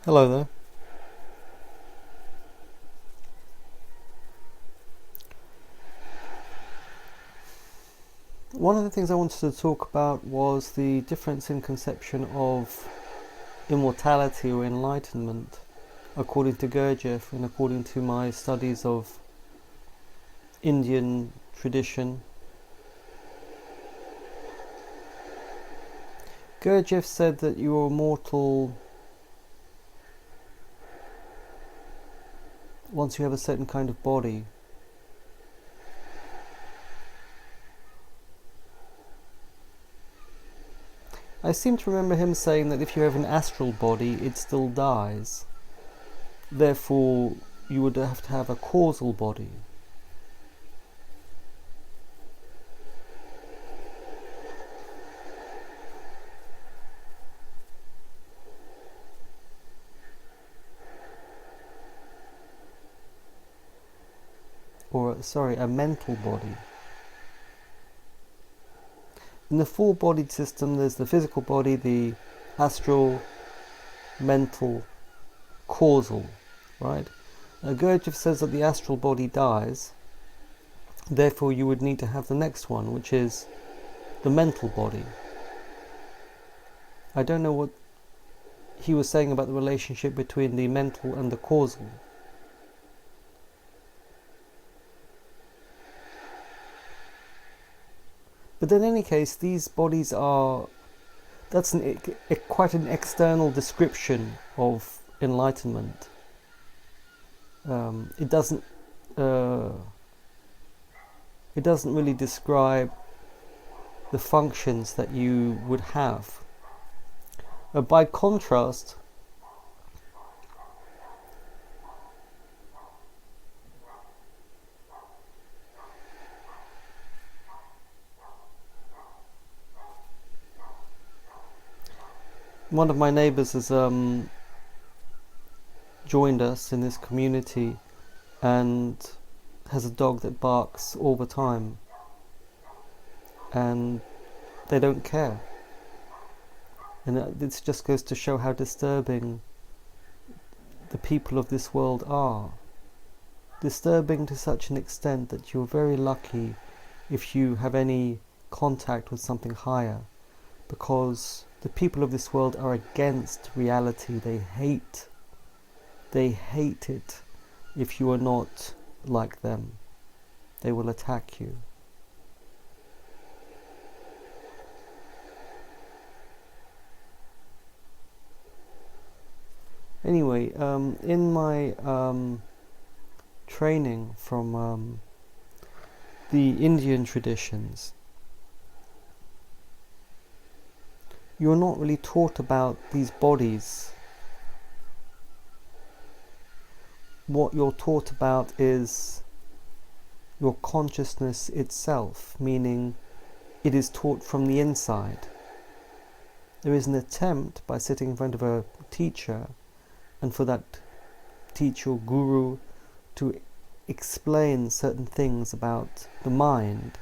Hello there. One of the things I wanted to talk about was the difference in conception of immortality or enlightenment according to Gurdjieff and according to my studies of Indian tradition. Gurdjieff said that you are immortal once you have a certain kind of body. I seem to remember him saying that if you have an astral body, it still dies. Therefore, you would have to have a causal body. Or, sorry, a mental body. In the four-bodied system, there's the physical body, the astral, mental, causal, right? Gurdjieff says that the astral body dies, therefore you would need to have the next one, which is the mental body. I don't know what he was saying about the relationship between the mental and the causal. But in any case, these bodies are... That's quite an external description of enlightenment. It doesn't really describe the functions that you would have. By contrast, one of my neighbours has joined us in this community and has a dog that barks all the time, and they don't care. And this just goes to show how disturbing the people of this world are. Disturbing to such an extent that you're very lucky if you have any contact with something higher, because the people of this world are against reality. They hate it if you are not like them. They will attack you. Anyway, in my training from the Indian traditions, you're not really taught about these bodies. What you're taught about is your consciousness itself, meaning it is taught from the inside. There is an attempt by sitting in front of a teacher, and for that teacher or guru to explain certain things about the mind,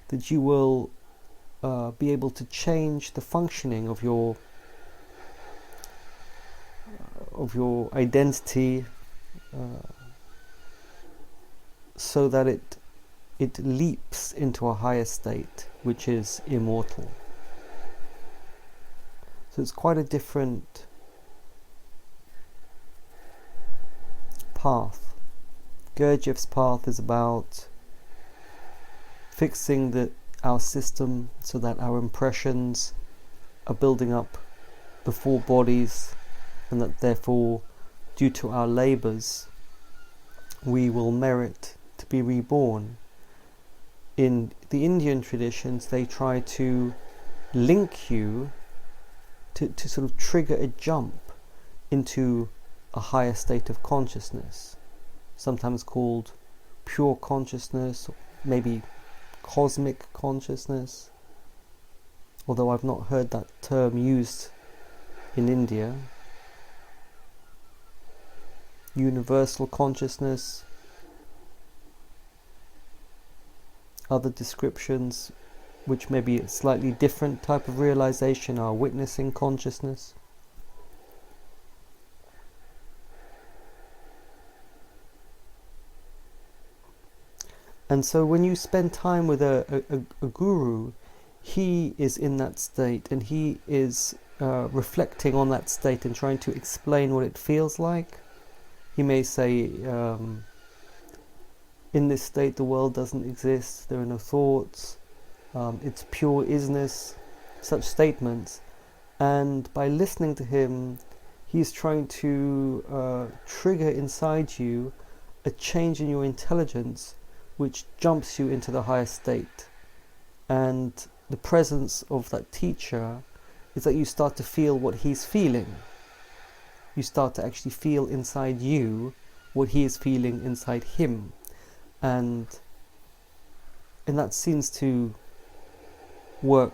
that you will be able to change the functioning of your identity, so that it leaps into a higher state, which is immortal. So it's quite a different path. Gurdjieff's path is about fixing our system so that our impressions are building up the four bodies, and that therefore, due to our labours, we will merit to be reborn. In the Indian traditions, they try to link you to sort of trigger a jump into a higher state of consciousness, sometimes called pure consciousness, or maybe cosmic consciousness, although I've not heard that term used in India. Universal consciousness. Other descriptions, which may be a slightly different type of realization, are witnessing consciousness. And so when you spend time with a guru, he is in that state, and he is reflecting on that state and trying to explain what it feels like. He may say, in this state the world doesn't exist, there are no thoughts, it's pure isness, such statements. And by listening to him, he's trying to trigger inside you a change in your intelligence which jumps you into the higher state. And the presence of that teacher is that you start to feel what he's feeling. You start to actually feel inside you what he is feeling inside him. And that seems to work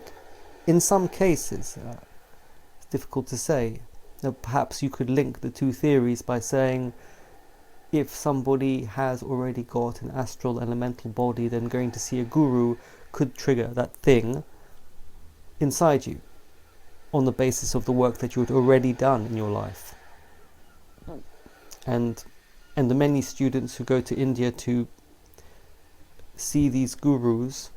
in some cases. It's difficult to say. Now, perhaps you could link the two theories by saying, if somebody has already got an astral and a mental body, then going to see a guru could trigger that thing inside you on the basis of the work that you had already done in your life. And the many students who go to India to see these gurus,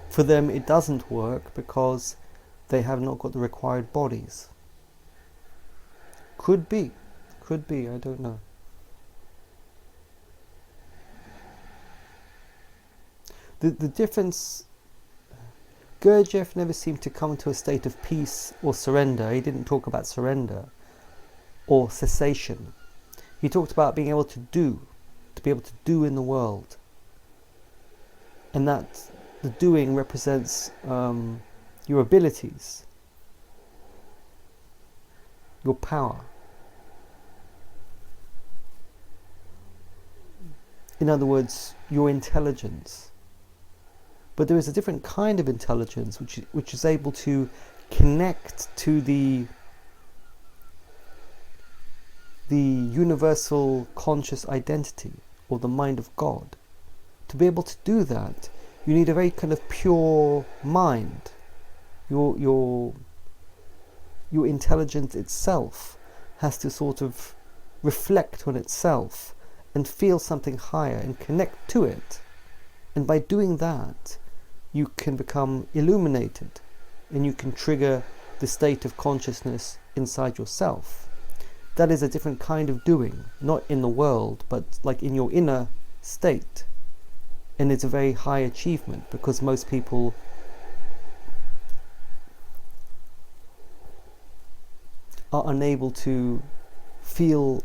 for them it doesn't work because they have not got the required bodies. Could be, I don't know. The difference, Gurdjieff never seemed to come to a state of peace or surrender. He didn't talk about surrender or cessation. He talked about being able to be able to do in the world. And that the doing represents your abilities, your power. In other words, your intelligence. But there is a different kind of intelligence which is able to connect to the universal conscious identity, or the mind of God. To be able to do that, you need a very kind of pure mind. Your intelligence itself has to sort of reflect on itself and feel something higher and connect to it. And by doing that, you can become illuminated, and you can trigger the state of consciousness inside yourself. That is a different kind of doing, not in the world, but like in your inner state. And it's a very high achievement, because most people are unable to feel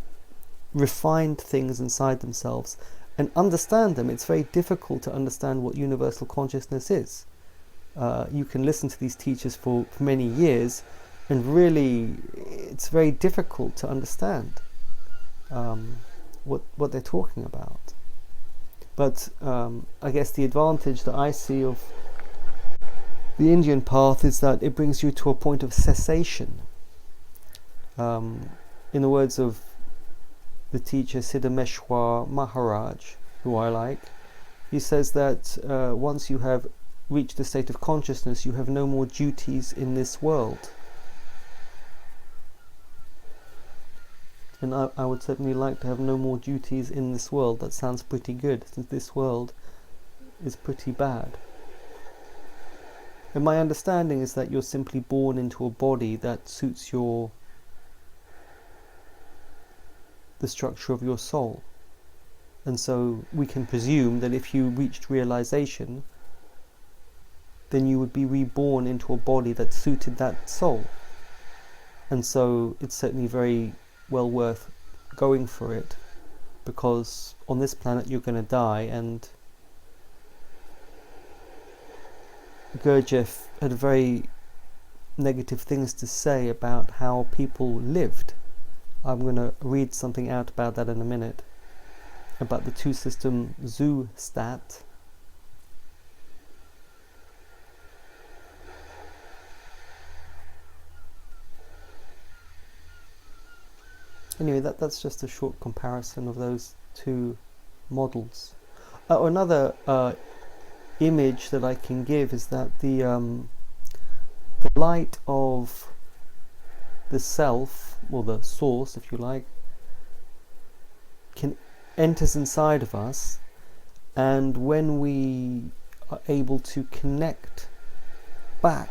refined things inside themselves and understand them. It's very difficult to understand what universal consciousness is. You can listen to these teachers for many years, and really it's very difficult to understand what they're talking about. But I guess the advantage that I see of the Indian path is that it brings you to a point of cessation. In the words of the teacher Siddhameshwar Maharaj, who I like, he says that once you have reached the state of consciousness, you have no more duties in this world. And I would certainly like to have no more duties in this world. That sounds pretty good, since this world is pretty bad. And my understanding is that you're simply born into a body that suits the structure of your soul. And so we can presume that if you reached realization, then you would be reborn into a body that suited that soul. And so it's certainly very well worth going for it, because on this planet you're going to die. And Gurdjieff had very negative things to say about how people lived. I'm going to read something out about that in a minute, about the two System Zoostat. Anyway, that's just a short comparison of those two models. Another image that I can give is that the light of the self, or the source, if you like, can enters inside of us, and when we are able to connect back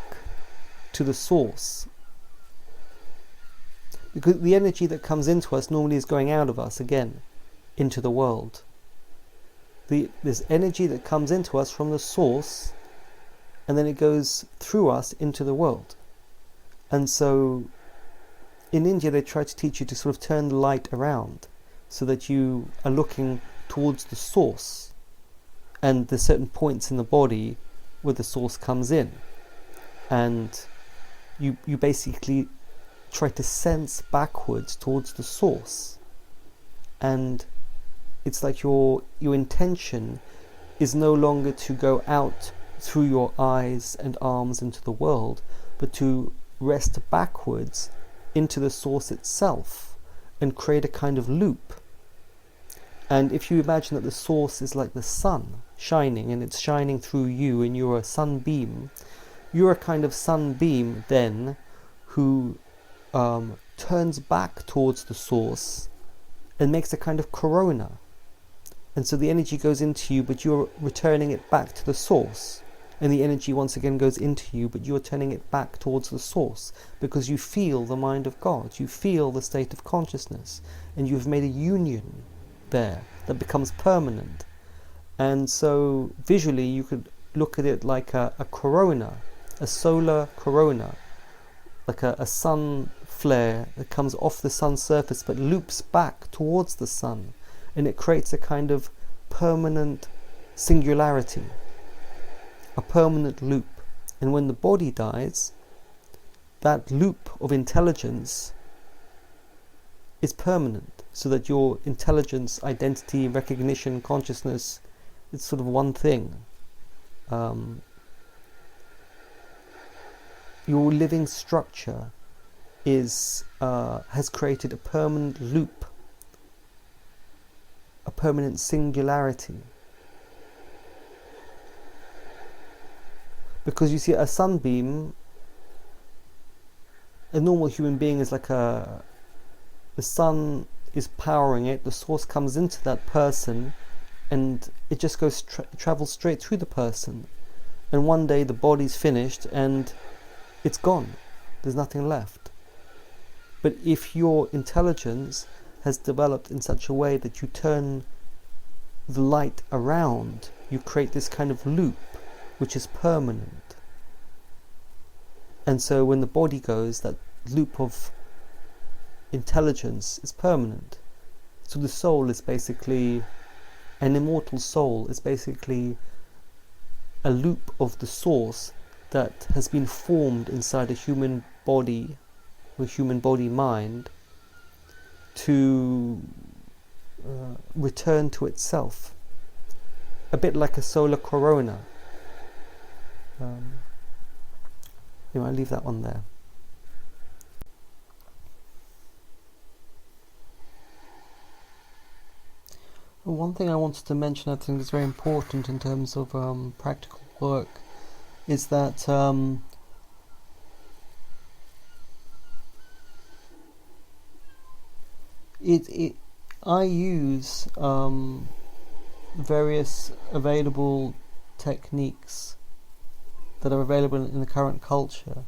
to the source, because the energy that comes into us normally is going out of us again into the world. There's energy that comes into us from the source, and then it goes through us into the world. And so in India they try to teach you to sort of turn the light around so that you are looking towards the source, and there's certain points in the body where the source comes in, and you basically try to sense backwards towards the source, and it's like your intention is no longer to go out through your eyes and arms into the world, but to rest backwards into the source itself and create a kind of loop. And if you imagine that the source is like the sun shining, and it's shining through you, and you're a sunbeam, you're a kind of sunbeam then who turns back towards the source and makes a kind of corona. And so the energy goes into you, but you're returning it back to the source. And the energy once again goes into you, but you're turning it back towards the source, because you feel the mind of God, you feel the state of consciousness, and you've made a union there that becomes permanent. And so visually you could look at it like a corona, a solar corona, like a sun flare that comes off the sun's surface but loops back towards the sun, and it creates a kind of permanent singularity, a permanent loop. And when the body dies, that loop of intelligence is permanent, so that your intelligence, identity, recognition, consciousness, it's sort of one thing. Your living structure has created a permanent loop, a permanent singularity. Because you see, a sunbeam, a normal human being is like the sun is powering it, the source comes into that person, and it just goes travels straight through the person, and one day the body's finished and it's gone, there's nothing left. But if your intelligence has developed in such a way that you turn the light around, you create this kind of loop which is permanent. And so when the body goes, that loop of intelligence is permanent. So the soul is basically, an immortal soul is basically a loop of the source that has been formed inside a human body, or human body mind, to return to itself, a bit like a solar corona. I'll leave that one there. One thing I wanted to mention, I think is very important in terms of practical work, is that I use various available techniques that are available in the current culture,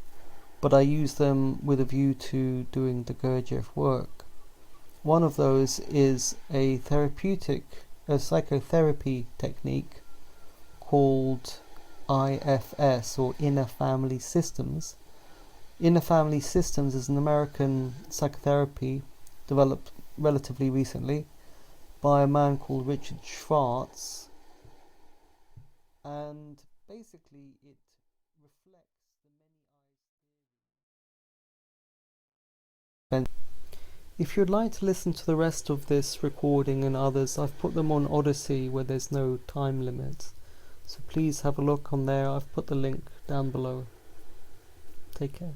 but I use them with a view to doing the Gurdjieff work. One of those is a psychotherapy technique called IFS, or Inner Family Systems. Inner Family Systems is an American psychotherapy developed relatively recently by a man called Richard Schwartz, and basically it reflects the many eyes. If you'd like to listen to the rest of this recording and others, I've put them on Odyssey where there's no time limit, so please have a look on there. I've put the link down below. Take care.